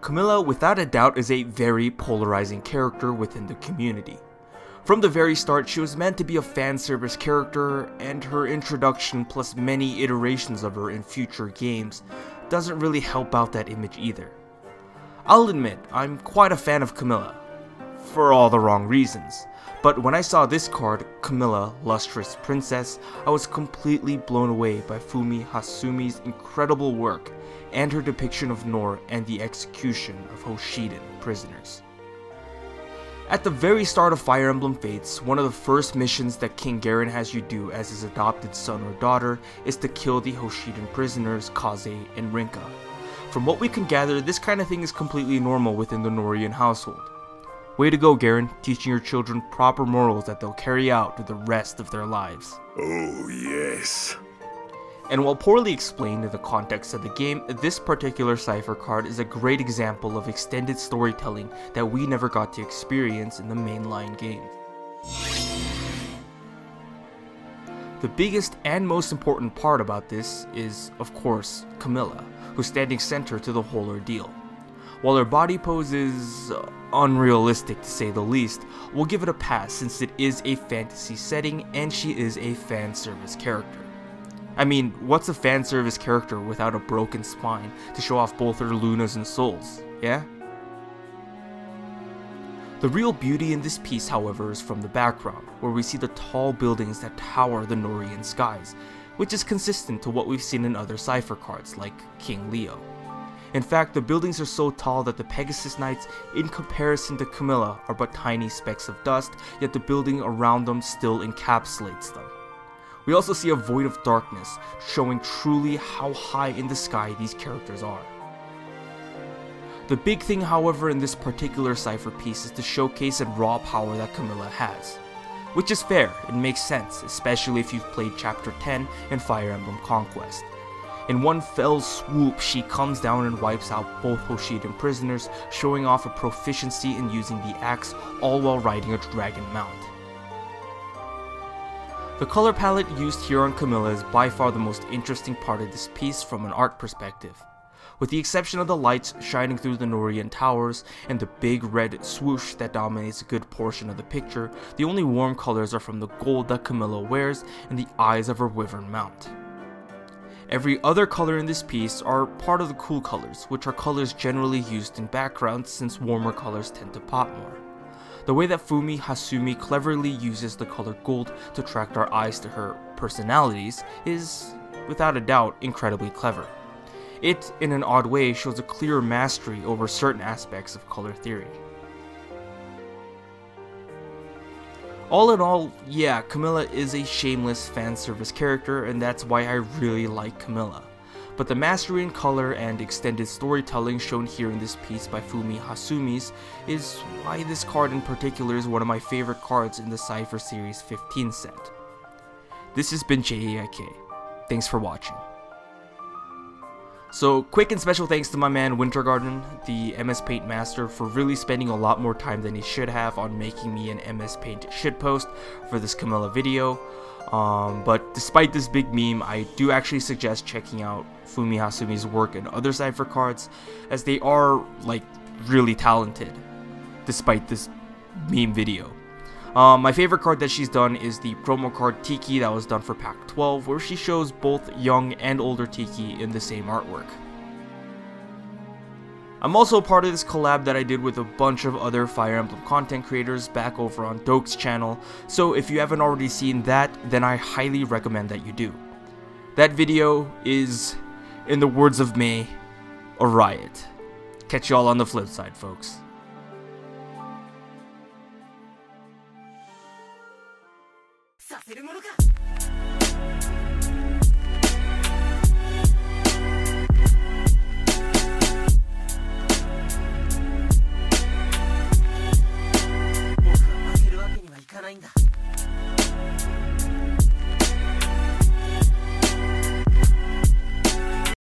Camilla without a doubt is a very polarizing character within the community. From the very start, she was meant to be a fan service character, and her introduction plus many iterations of her in future games doesn't really help out that image either. I'll admit, I'm quite a fan of Camilla, for all the wrong reasons, but when I saw this card, Camilla, Lustrous Princess, I was completely blown away by Fumi Hasumi's incredible work and her depiction of Nor and the execution of Hoshiden prisoners. At the very start of Fire Emblem Fates, one of the first missions that King Garen has you do as his adopted son or daughter is to kill the Hoshiden prisoners Kaze and Rinka. From what we can gather, this kind of thing is completely normal within the Norian household. Way to go, Garen, teaching your children proper morals that they'll carry out through the rest of their lives. Oh yes. And while poorly explained in the context of the game, this particular cipher card is a great example of extended storytelling that we never got to experience in the mainline game. The biggest and most important part about this is, of course, Camilla, who's standing center to the whole ordeal. While her body pose is unrealistic to say the least, we'll give it a pass since it is a fantasy setting and she is a fan service character. I mean, what's a fan service character without a broken spine to show off both her lunas and souls, yeah? The real beauty in this piece, however, is from the background, where we see the tall buildings that tower the Norian skies, which is consistent to what we've seen in other cipher cards like King Leo. In fact, the buildings are so tall that the Pegasus Knights, in comparison to Camilla, are but tiny specks of dust, yet the building around them still encapsulates them. We also see a void of darkness, showing truly how high in the sky these characters are. The big thing, however, in this particular cipher piece is the showcase and raw power that Camilla has. Which is fair and makes sense, especially if you've played Chapter 10 in Fire Emblem Conquest. In one fell swoop, she comes down and wipes out both Hoshiden prisoners, showing off a proficiency in using the axe, all while riding a dragon mount. The color palette used here on Camilla is by far the most interesting part of this piece from an art perspective. With the exception of the lights shining through the Norian towers and the big red swoosh that dominates a good portion of the picture, the only warm colors are from the gold that Camilla wears and the eyes of her wyvern mount. Every other color in this piece are part of the cool colors, which are colors generally used in backgrounds since warmer colors tend to pop more. The way that Fumi Hasumi cleverly uses the color gold to attract our eyes to her personalities is, without a doubt, incredibly clever. It, in an odd way, shows a clear mastery over certain aspects of color theory. All in all, yeah, Camilla is a shameless fan service character, and that's why I really like Camilla. But the mastery in color and extended storytelling shown here in this piece by Fumi Hasumi's is why this card in particular is one of my favorite cards in the Cypher Series 15 set. This has been JaeAIK. Thanks for watching. So, quick and special thanks to my man Wintergarden, the MS Paint master, for really spending a lot more time than he should have on making me an MS Paint shitpost for this Camilla video. But despite this big meme, I do actually suggest checking out Fumi Hasumi's work and other cipher cards, as they are, like, really talented, despite this meme video. My favorite card that she's done is the promo card Tiki that was done for Pack 12, where she shows both young and older Tiki in the same artwork. I'm also a part of this collab that I did with a bunch of other Fire Emblem content creators back over on Dok's channel, so if you haven't already seen that, then I highly recommend that you do. That video is, in the words of May, a riot. Catch y'all on the flip side, folks.